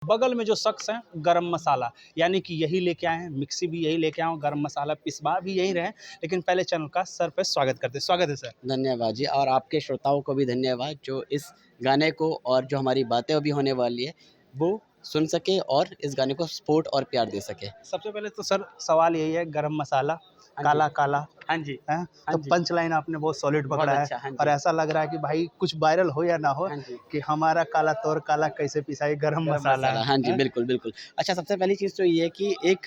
बगल में जो शख्स हैं गरम मसाला, यानी कि यही लेके आए हैं, मिक्सी भी यही लेके आए हैं, गरम मसाला पिसवा भी यही रहे हैं। लेकिन पहले चैनल का सर पे स्वागत है सर। धन्यवाद जी, और आपके श्रोताओं को भी धन्यवाद जो इस गाने को और जो हमारी बातें अभी होने वाली है वो सुन सके और इस गाने को सपोर्ट और प्यार दे सके। सबसे पहले तो सर सवाल यही है, गरम मसाला हाँ जी। काला काला हाँ जी। है, हाँ तो जी। पंच लाइन आपने बहुत सॉलिड बहुत पकड़ा है। अच्छा। हाँ और जी। ऐसा लग रहा है कि भाई कुछ वायरल हो या ना हो, हाँ जी। कि हमारा काला तोर काला कैसे पिसाई गरम गरम मसाला मसाला। हाँ जी, है। बिल्कुल, बिल्कुल। अच्छा, सबसे पहली चीज़ तो ये है कि एक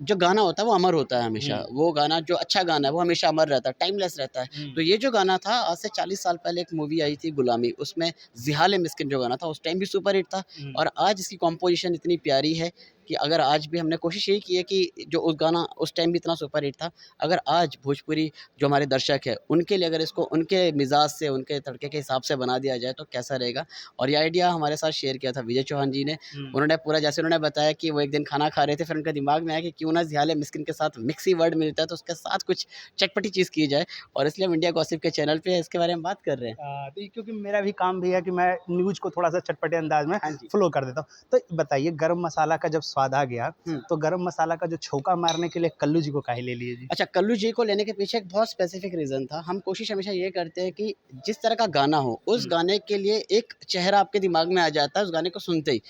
जो गाना होता है वो अमर होता है हमेशा। वो गाना जो अच्छा गाना है वो हमेशा अमर रहता है, टाइमलेस रहता है। तो ये जो गाना था आज से 40 साल पहले एक मूवी आई थी गुलामी, उसमें ज़िहाल मिस्किन जो गाना था उस टाइम भी सुपर हिट था और आज इसकी कॉम्पोज़िशन इतनी प्यारी है कि अगर आज भी हमने कोशिश यही की है कि जो उस गाना उस टाइम भी इतना सुपर हिट था, अगर आज भोजपुरी जो हमारे दर्शक हैं उनके लिए अगर इसको उनके मिज़ाज से, उनके तड़के के हिसाब से बना दिया जाए तो कैसा रहेगा। और ये आइडिया हमारे साथ शेयर किया था विजय चौहान जी ने। उन्होंने पूरा जैसे उन्होंने बताया कि वो एक दिन खाना खा रहे थे, फिर उनके दिमाग में आया कि क्यों ना ज़िहाल मिस्किन के साथ मिक्सी वर्ड मिलता है तो उसके साथ कुछ चटपटी चीज़ की जाए, और इसलिए हम इंडिया गॉसिप के चैनल पे इसके बारे में बात कर रहे हैं। तो क्योंकि मेरा भी काम भी है कि मैं न्यूज़ को थोड़ा सा चटपटे अंदाज में हाँ जी। फ्लो कर देता हूँ। तो बताइए, गरम मसाला का जब स्वाद आ गया, तो गरम मसाला का जो छौंका मारने के लिए कल्लू जी को काहे ले लिए जी? अच्छा, कल्लू जी को लेने के पीछे एक बहुत स्पेसिफिक रीज़न था। हम कोशिश हमेशा ये करते हैं कि जिस तरह का गाना हो, उस गाने के लिए एक चेहरा आपके दिमाग में आ जाता है उस गाने को सुनते ही।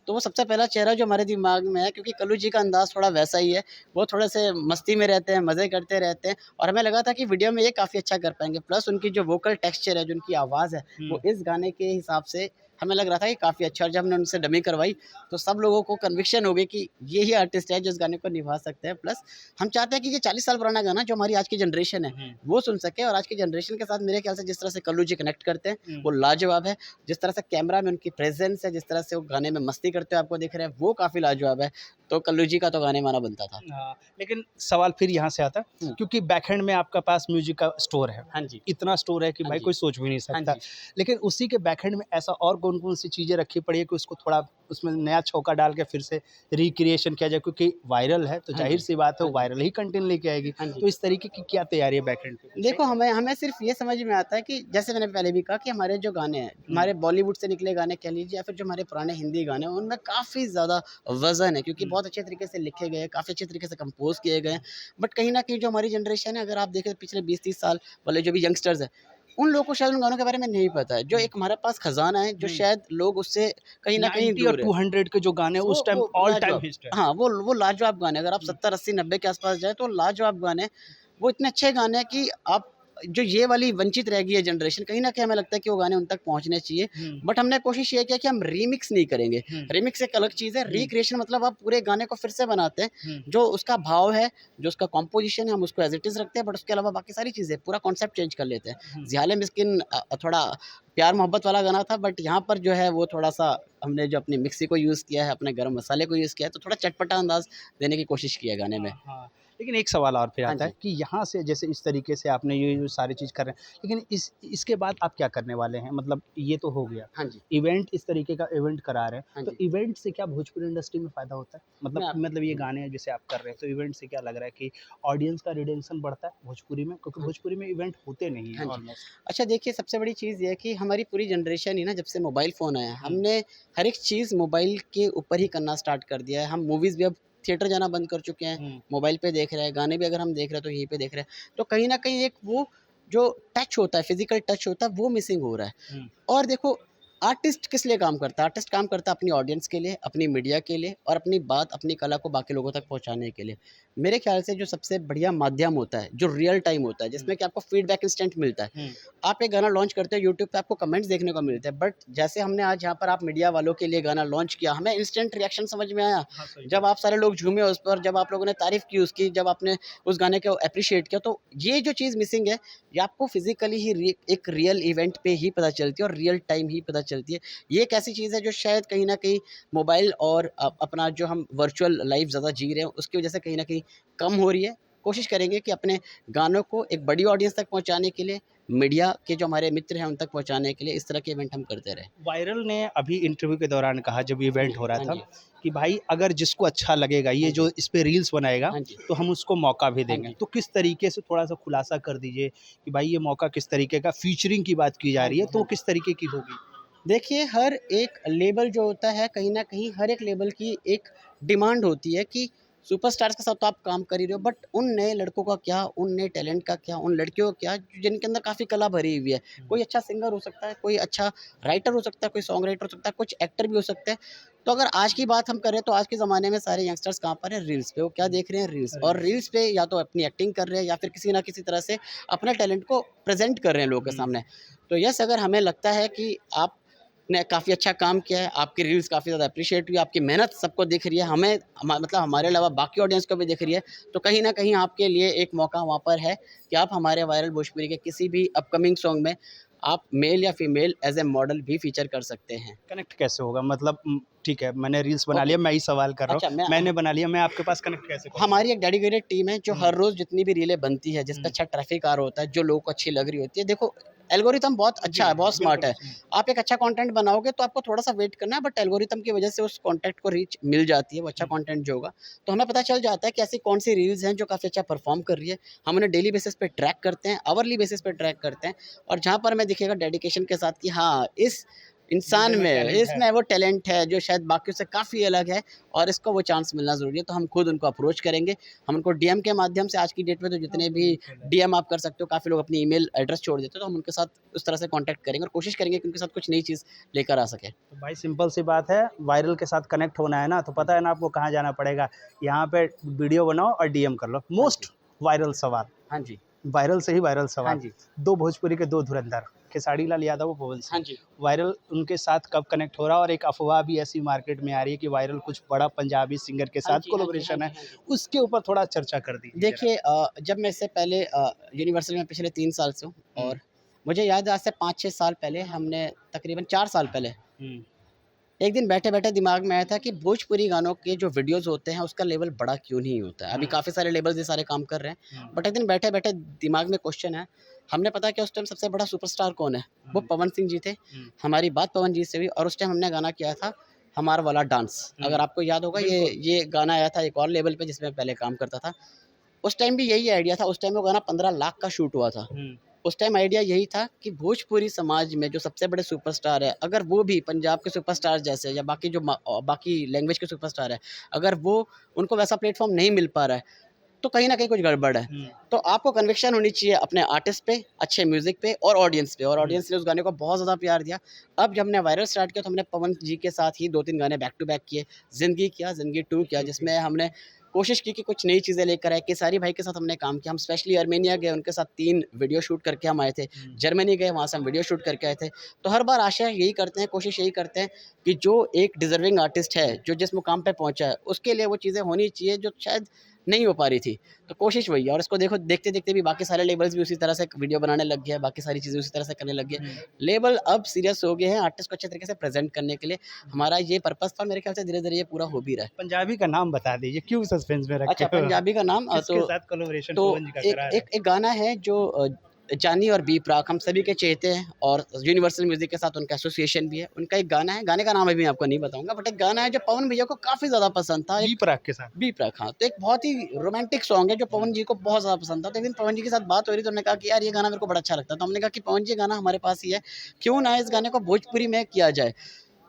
तो वो सबसे पहला चेहरा जो हमारे दिमाग में है, क्योंकि कल्लू जी का अंदाज़ थोड़ा वैसा ही है, वो थोड़े से मस्ती में रहते हैं, मज़े करते रहते हैं, और हमें लगा था कि वीडियो में ये काफ़ी अच्छा कर पाएँगे। प्लस उनकी जो वोकल टेक्सचर है, जो उनकी आवाज़ है, वो इस गाने के हिसाब से हमें लग रहा था कि काफ़ी अच्छा। और जब हमने उनसे डमी करवाई, तो सब लोगों को कन्विक्शन हो गई कि ये ही आर्टिस्ट है जो इस गाने को निभा सकते हैं। प्लस हम चाहते हैं कि ये 40 साल पुराना गाना जो हमारी आज की जनरेशन है, वो सुन सके, और आज की जनरेशन के साथ मेरे ख्याल से जिस तरह से कल्लू जी कनेक्ट करते हैं, वो लाजवाब है। जिस तरह से कैमरा में उनकी प्रेज़ेंस है, जिस तरह से वो गाने में मस्ती करते हुए आपको दिख रहे हैं, वो काफ़ी लाजवाब है। तो कल्लू जी का तो गाने माना बनता था। हाँ, लेकिन सवाल फिर यहाँ से आता है, क्योंकि बैकएंड में आपका पास म्यूजिक का स्टोर है। हाँ जी। इतना स्टोर है कि हाँ भाई जी। कोई सोच भी नहीं हाँ सकता। जी। लेकिन उसी के बैकएंड में ऐसा और कौन-कौन सी चीज़ें रखी पड़ी है कि उसको थोड़ा उसमें नया छौंका डाल के फिर से रिक्रिएशन किया जाए, क्योंकि वायरल है तो हाँ जी। ज़ाहिर-सी बात है हाँ वो जी। वायरल ही कंटेंट लेके आएगी। हाँ जी। तो इस तरीके की क्या तैयारी है बैकएंड पे? देखो, हमें हमें सिर्फ़ ये समझ में आता है कि जैसे मैंने पहले भी कहा कि हमारे जो गाने हैं, हमारे बॉलीवुड से निकले गाने कह लीजिए या फिर जो हमारे पुराने हिंदी गाने हैं, उनमें काफ़ी ज़्यादा वज़न है, क्योंकि बहुत अच्छे तरीके से लिखे गए हैं, काफ़ी अच्छे तरीके से कंपोज़ किए गए हैं। बट कहीं न कहीं जो हमारी जनरेशन है, अगर आप देखें तो पिछले 20-30 साल वाले जो भी यंगस्टर्स हैं, उन लोगों को शायद उन गानों के बारे में नहीं पता है। जो एक हमारे पास खज़ाना है, जो शायद लोग उससे कहीं न कहीं 90 और दूर है। 200 के जो गाने हैं वो उस टाइम वो ऑल टाइम लाजवाब। हिट है। हाँ, वो लाजवाब गाने, अगर आप 70, 80, 90 के आस-पास जाएँ तो लाजवाब गाने हैं। वो इतने अच्छे गाने हैं कि आप जो ये वाली वंचित रह गई है जनरेशन, कहीं न कहीं हमें लगता है कि वो गाने उन तक पहुँचने चाहिए। बट हमने कोशिश ये किया कि हम रीमिक्स नहीं करेंगे। रीमिक्स एक अलग चीज़ है, रिक्रिएशन मतलब आप पूरे गाने को फिर से बनाते हैं। जो उसका भाव है, जो उसका कॉम्पोज़िशन है, हम उसको एज़ इट इज़ रखते हैं, बट उसके अलावा बाकी सारी चीज़ें, पूरा कॉन्सेप्ट चेंज कर लेते हैं। ज़ियाले मिस्किन थोड़ा प्यार-मोहब्बत वाला गाना था, बट यहाँ पर जो है वो थोड़ा-सा हमने जो अपनी मिक्सी को यूज़ किया है, अपने गरम मसाले को यूज़ किया है, तो थोड़ा चटपटा अंदाज़ देने की कोशिश की है गाने में। हाँ, लेकिन एक सवाल और फिर हाँ आता है जी। कि यहाँ से जैसे इस तरीके से आपने ये जो सारी चीज़ कर रहे हैं, लेकिन इसके बाद आप क्या करने वाले हैं? मतलब ये तो हो गया, हाँ जी। इवेंट इस तरीके का इवेंट करा रहे हाँ हैं, तो जी। इवेंट से क्या भोजपुरी इंडस्ट्री में फ़ायदा होता है? मैं आप मतलब ये गाने जैसे आप कर रहे हैं, तो इवेंट से क्या लग रहा है कि ऑडियंस का रिटेंशन बढ़ता है भोजपुरी में? क्योंकि हाँ जी। भोजपुरी में इवेंट होते नहीं हैं हाँ जी। ऑलमोस्ट। अच्छा, देखिए, सबसे बड़ी चीज़ ये है कि हमारी पूरी जनरेशन ही ना, जब से मोबाइल फ़ोन आया, हमने हर एक चीज़ मोबाइल के ऊपर ही करना स्टार्ट कर दिया है। हम मूवीज़ भी अब थिएटर जाना बंद कर चुके हैं, हुँ, मोबाइल पे देख रहे हैं, गाने भी अगर हम देख रहे हैं तो यहीं पे देख रहे हैं। तो कहीं न कहीं एक वो जो टच होता है, फ़िज़िकल टच होता है, वो मिसिंग हो रहा है। हुँ, और देखो, आर्टिस्ट किस लिए काम करता है? आर्टिस्ट काम करता है अपनी ऑडियंस के लिए, अपनी मीडिया के लिए, और अपनी बात, अपनी कला को बाकी लोगों तक पहुँचाने के लिए। मेरे ख़्याल से जो सबसे बढ़िया माध्यम होता है, जो रियल टाइम होता है, जिसमें कि आपको फीडबैक इंस्टेंट मिलता है। हुँ, आप एक गाना लॉन्च करते हो यूट्यूब पे, आपको कमेंट्स देखने को मिलते हैं, बट जैसे हमने आज यहाँ पर आप मीडिया वालों के लिए गाना लॉन्च किया, हमें इंस्टेंट रिएक्शन समझ में आया। हाँ, सही जब बात। आप सारे लोग झूमे उस पर, जब आप लोगों ने तारीफ़ की उसकी, जब आपने उस गाने को एप्रिशिएट किया, तो ये जो चीज़ मिसिंग है, ये आपको फ़िज़िकली ही एक रियल इवेंट पे ही पता चलती है और रियल टाइम ही पता चलती है। ये एक ऐसी चीज़ है जो शायद कहीं न कहीं मोबाइल और अपना जो हम वर्चुअल लाइफ़ ज़्यादा जी रहे हैं, उसकी वज़ह से कहीं न कहीं कम हो रही है। कोशिश करेंगे कि अपने गानों को एक बड़ी ऑडियंस तक पहुँचाने के लिए, मीडिया के जो हमारे मित्र हैं उन तक पहुँचाने के लिए इस तरह के इवेंट हम करते रहें। वायरल ने अभी इंटरव्यू के दौरान कहा, जब इवेंट हो रहा हाँ था, जी। कि भाई अगर जिसको अच्छा लगेगा, हाँ ये जी। जो इस पे रील्स बनाएगा, हाँ जी। तो हम उसको मौका भी हाँ देंगे। जी। तो किस तरीके से, थोड़ा-सा खुलासा कर दीजिए कि भाई ये मौका किस तरीके का, फीचरिंग की बात की जा हाँ रही है, जी। तो हाँ वो जी। किस तरीके की होगी? देखिए, हर एक लेबल जो होता है कहीं न कहीं हर एक लेबल की एक डिमांड होती है कि सुपरस्टार्स के साथ तो आप काम कर ही रहे हो, बट उन नए लड़कों का क्या, उन नए टैलेंट का क्या, उन लड़कियों का क्या जिनके अंदर काफ़ी कला भरी हुई है। कोई अच्छा सिंगर हो सकता है, कोई अच्छा राइटर हो सकता है, कोई सॉन्ग राइटर हो सकता है, कुछ एक्टर भी हो सकते हैं। तो अगर आज की बात हम करें तो आज के ज़माने में सारे यंगस्टर्स कहाँ पर हैं? रील्स पे। वो क्या देख रहे हैं? रील्स। और रील्स। रील्स पे या तो अपनी एक्टिंग कर रहे हैं या फिर किसी न किसी तरह से अपने टैलेंट को प्रेज़ेंट कर रहे हैं लोगों के हुँ, सामने। तो यस, अगर हमें लगता है कि आप ने काफ़ी अच्छा काम किया है, आपकी रील्स काफ़ी ज़्यादा एप्रिशिएट हुई, आपकी मेहनत सबको दिख रही है, हमें मतलब हमारे अलावा बाकी ऑडियंस को भी दिख रही है, तो कहीं न कहीं आपके लिए एक मौका वहाँ पर है कि आप हमारे वायरल भोजपुरी के किसी भी अपकमिंग सॉन्ग में आप मेल या फीमेल एज़ ए मॉडल भी फ़ीचर कर सकते हैं। कनेक्ट कैसे होगा? मतलब ठीक है, मैंने रील्स बना ओके, लिया, मैं ही सवाल कर रहा अच्छा हूँ। मैं मैंने बना लिया, मैं आपके पास कनेक्ट कैसे करूँगा? हमारी एक डेडिकेटेड टीम है जो हुँ, हर रोज़ जितनी भी रीलें बनती है, जिस पे हुँ। अच्छा ट्रैफ़िक आ रहा होता है, जो लोगों को अच्छी लग रही होती है। देखो, एल्गोरिथम बहुत जी, अच्छा है, बहुत स्मार्ट बिल्कुल। है। हुँ, आप एक अच्छा कंटेंट बनाओगे तो आपको थोड़ा-सा वेट करना है, बट एल्गोरिथम की वज़ह से उस कंटेंट को रीच मिल जाती है, वो अच्छा हुँ। कंटेंट जो होगा। तो हमें पता चल जाता है कि ऐसी कौन-सी रील्स हैं जो काफ़ी अच्छा परफ़ॉर्म कर रही है। हम उन्हें डेली बेसिस पे ट्रैक करते हैं, आवरली बेसिस पे ट्रैक करते हैं और जहाँ पर हमें दिखेगा डेडिकेशन के साथ कि हाँ, इस इंसान बंदे में में, टैलेंट है। इसमें वो टैलेंट है जो शायद बाकियों से काफ़ी अलग है और इसको वो चांस मिलना ज़रूरी है, तो हम खुद उनको अप्रोच करेंगे। हम उनको डीएम के माध्यम से आज की डेट में तो हाँ, जितने वो भी बिल्कुल है। डीएम आप कर सकते हो, काफ़ी लोग अपनी ईमेल एड्रेस छोड़ देते हो, तो हम उनके साथ उस तरह से कॉन्टैक्ट करेंगे और कोशिश करेंगे कि उनके साथ कुछ नई चीज़ लेकर आ सकें। तो भाई सिंपल सी बात है, वायरल के साथ कनेक्ट होना है ना, तो पता है ना आपको कहाँ जाना पड़ेगा। यहाँ पे वीडियो बनाओ और डीएम कर लो। हाँ मोस्ट जी। वायरल सवाल, हाँ जी। वायरल से ही वायरल हाँ सवाल। जी। 2 भोजपुरी के 2 धुरंधर, खेसारी लाल यादव और पवन हाँ सिंह। जी। वायरल उनके साथ कब कनेक्ट हो रहा है और एक अफ़वाह भी ऐसी मार्केट में आ रही है कि वायरल कुछ बड़ा पंजाबी सिंगर के हाँ साथ जी, हाँ जी, हाँ कोलैबोरेशन है। जी, हाँ जी। उसके ऊपर थोड़ा चर्चा कर दीजिए ज़रा। देखिए, जब मैं इससे पहले यूनिवर्सल में पिछले 3 साल से हूँ हुँ, और मुझे याद है आज से 5-6 साल पहले हमने तकरीबन 4 साल पहले हुँ, एक दिन बैठे-बैठे दिमाग में आया था कि भोजपुरी गानों के जो वीडियोज़ होते हैं, उसका लेवल बड़ा क्यों नहीं होता है? अभी हुँ, काफ़ी सारे लेबल्स ये सारे काम कर रहे हैं, हुँ, बट एक दिन बैठे-बैठे दिमाग में क्वेश्चन है, हमने पता किया उस टाइम सबसे बड़ा सुपरस्टार कौन है? वो हुँ, पवन सिंह जी थे। हुँ, हमारी बात पवन जी से हुई और उस टाइम हमने गाना किया था, हमार वाला डांस। हुँ, अगर आपको याद होगा, ये बिल्कुल। ये गाना आया था एक और लेवल पे जिसमें पहले काम करता था। उस टाइम भी यही आइडिया था, उस टाइम वो गाना 15 लाख का शूट हुआ था। हुँ, उस टाइम आइडिया यही था कि भोजपुरी समाज में जो सबसे बड़े सुपरस्टार है, अगर वो भी पंजाब के सुपरस्टार जैसे या बाकी जो बाकी लैंग्वेज के सुपरस्टार है, अगर वो उनको वैसा प्लेटफ़ॉर्म नहीं मिल पा रहा है, तो कहीं न कहीं कुछ गड़बड़ है। हुँ, तो आपको कन्विक्शन होनी चाहिए अपने आर्टिस्ट पे, अच्छे म्यूज़िक पे और ऑडियंस पे और हुँ, ऑडियंस ने उस गाने को बहुत ज़्यादा प्यार दिया। अब जब हमने वायरल स्टार्ट किया तो हमने पवन जी के साथ ही 2-3 गाने बैक टू बैक किए। ज़िंदगी किया, ज़िंदगी 2 किया ओके। जिसमें हमने कोशिश की कि कुछ नई चीज़ें लेकर आए। केसारी भाई के साथ हमने काम किया। हम स्पेशली आर्मेनिया गए, उनके साथ 3 वीडियो शूट करके हम आए थे। हुँ, जर्मनी गए, वहाँ से हम वीडियो शूट करके आए थे। तो हर बार आशा यही करते हैं, कोशिश यही करते हैं कि जो एक डिज़र्विंग आर्टिस्ट है, जो जिस मुकाम पे पहुँचा है, उसके लिए वो चीज़ें होनी चाहिए जो शायद नहीं हो पा रही थी। तो कोशिश वही है और इसको देखो देखते-देखते भी बाकी सारे लेबल्स भी उसी तरह से वीडियो बनाने लग गए हैं, बाकी सारी चीज़ें उसी तरह से करने लग गए। हुँ, लेबल अब सीरियस हो गए हैं आर्टिस्ट को अच्छे तरीके से प्रेज़ेंट करने के लिए। हुँ। हमारा ये पर्पज़ था, मेरे ख्याल से धीरे-धीरे ये पूरा हो भी रहा है। पंजाबी का नाम बता दीजिए, क्यों सस्पेंस में रखे अच्छा, हो? पंजाबी का नाम किसके साथ कोलैबोरेशन तो पवन जी का एक करा रहे एक हैं? एक गाना है जो जानी और बी प्राक हम सभी के चहेते हैं और यूनिवर्सल म्यूज़िक के साथ उनका एसोसिएशन भी है। उनका एक गाना है, गाने का नाम अभी मैं आपको नहीं बताऊँगा, बट एक गाना है जो पवन भैया को काफ़ी ज़्यादा पसंद था। बी एक प्राक के साथ। बी प्राक, हाँ, तो एक बहुत ही रोमांटिक सॉन्ग है जो हुँ, पवन जी को बहुत ज़्यादा पसंद था। तो एक दिन पवन जी के साथ बात हो रही तो उन्होंने कहा कि यार ये गाना मेरे को बड़ा अच्छा लगता है। तो हमने कहा कि पवन जी ये गाना हमारे पास ही है, क्यों ना इस गाने को भोजपुरी में किया जाए।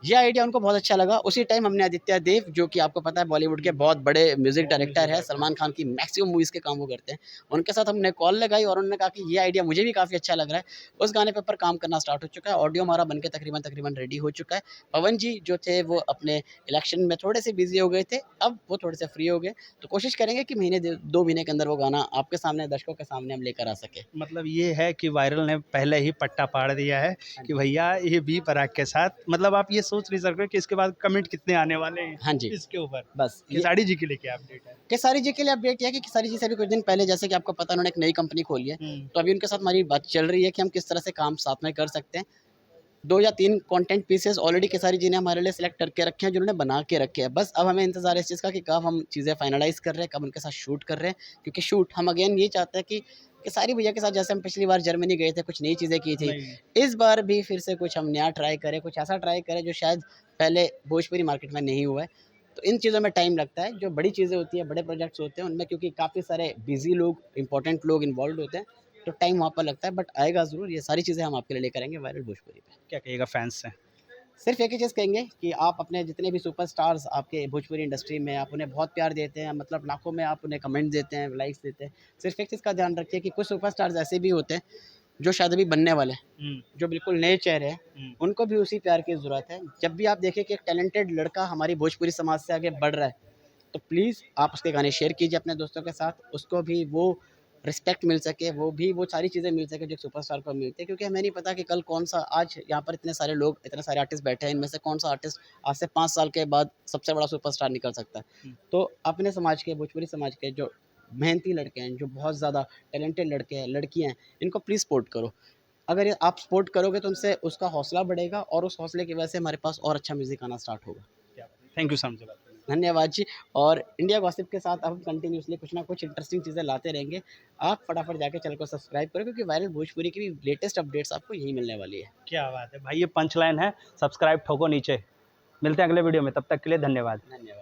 ये आइडिया उनको बहुत अच्छा लगा। उसी टाइम हमने आदित्य देव, जो कि आपको पता है बॉलीवुड के हुँ, बहुत बड़े म्यूज़िक म्यूज़िक डायरेक्टर हैं, डायरेक्टर। सलमान खान की मैक्सिमम मूवीज़ के काम वो करते हैं। उनके साथ हमने कॉल लगाई और उन्होंने कहा कि ये आइडिया मुझे भी काफ़ी अच्छा लग रहा है। उस गाने पे ऊपर काम करना स्टार्ट हो चुका है। ऑडियो हमारा बन के तकरीबन रेडी हो चुका है। पवन जी जो थे वो अपने इलेक्शन में थोड़े-से बिज़ी हो गए थे, अब वो थोड़े से फ्री हो गए। तो कोशिश करेंगे कि महीने डे 2 महीने के अंदर वो गाना आपके सामने, दर्शकों के सामने हम लेकर आ सकें। मतलब ये है कि वायरल ने पहले ही पट्टा पाड़ दिया है हाँ कि जी। भैया ये बी प्राक के साथ मतलब आप ये सोच नहीं सकते कि इसके बाद कमेंट कितने आने वाले हैं हाँ जी, इसके ऊपर। बस ये खेसारी जी के लिए क्या अपडेट है? केसारी जी के लिए अपडेट ये है कि केसारी जी से अभी कुछ दिन पहले, जैसे कि आपको पता है, उन्होंने एक नई कंपनी खोली है। हुँ, तो अभी उनके साथ हमारी बात चल रही है कि हम किस तरह से काम साथ में कर सकते हैं। 2 या 3 कंटेंट पीसेस ऑलरेडी केसारी जी ने हमारे लिए सिलेक्ट करके रखे हैं, जो उन्होंने बना के रखे हैं। बस अब हमें इंतज़ार है इस चीज़ का कि कब हम चीज़ें फाइनलाइज़ कर रहे हैं, कब उनके साथ शूट कर रहे हैं। क्योंकि शूट हम अगेन ये चाहते हैं कि केसारी भैया के साथ जैसे हम पिछली बार जर्मनी गए थे, कुछ नई चीज़ें की थी। नहीं। इस बार भी फिर से कुछ हम नया ट्राई करें, कुछ ऐसा ट्राई करें जो शायद पहले भोजपुरी मार्केट में नहीं हुआ है। तो इन चीज़ों में टाइम लगता है, जो बड़ी चीज़ें होती हैं, बड़े प्रोजेक्ट्स होते हैं, उनमें क्योंकि काफ़ी सारे बिज़ी लोग, इम्पोर्टेंट लोग इन्वॉल्वड होते हैं, तो टाइम वहाँ पर लगता है, बट आएगा ज़रूर। ये सारी चीज़ें हम आपके लिए लेकर आएँगे वायरल भोजपुरी पे। क्या कहिएगा फैन्स से? सिर्फ एक ही चीज़ कहेंगे कि आप अपने जितने भी सुपरस्टार्स आपके भोजपुरी इंडस्ट्री में, आप उन्हें बहुत प्यार देते हैं, मतलब लाखों में आप उन्हें कमेंट देते हैं, लाइक्स देते हैं। सिर्फ एक चीज़ का ध्यान रखिए कि कुछ सुपरस्टार्स ऐसे भी होते हैं जो शायद अभी बनने वाले हैं, हुँ, जो बिल्कुल नए चेहरे हैं, हुँ, उनको भी उसी प्यार की ज़रूरत है। जब भी आप देखें कि एक टैलेंटेड लड़का हमारी भोजपुरी समाज से आगे बढ़ रहा है, तो प्लीज़ आप उसके गाने शेयर कीजिए अपने दोस्तों के साथ, उसको भी वो रिस्पेक्ट मिल सके, वो भी वो सारी चीज़ें मिल सके जो एक सुपरस्टार को मिलती है। क्योंकि हमें नहीं पता कि कल कौन-सा, आज यहाँ पर इतने सारे लोग, इतने सारे आर्टिस्ट बैठे हैं, इनमें से कौन-सा आर्टिस्ट आज से 5 साल के बाद सबसे बड़ा सुपरस्टार निकल सकता है। हुँ। तो अपने समाज के, भोजपुरी समाज के जो मेहनती लड़के हैं, जो बहुत ज़्यादा टैलेंटेड लड़के हैं, लड़कियाँ हैं, इनको प्लीज़ सपोर्ट करो। अगर ये आप सपोर्ट करोगे तो उनसे उसका हौसला बढ़ेगा और उस हौसले की वजह से हमारे पास और अच्छा म्यूज़िक आना स्टार्ट होगा। क्या बात है। थैंक यू सो मच बात करने के धन्यवाद जी। और इंडिया गॉसिप के साथ अब हम कंटिन्यूअसली कुछ ना कुछ इंटरेस्टिंग चीज़ें लाते रहेंगे। आप फटाफट जाके चैनल को सब्सक्राइब करो क्योंकि वायरल भोजपुरी की भी लेटेस्ट अपडेट्स आपको यहीं मिलने वाली है। क्या बात है भाई, ये पंच लाइन है, सब्सक्राइब ठोको नीचे। मिलते हैं अगले वीडियो में, तब तक के लिए धन्यवाद। धन्यवाद।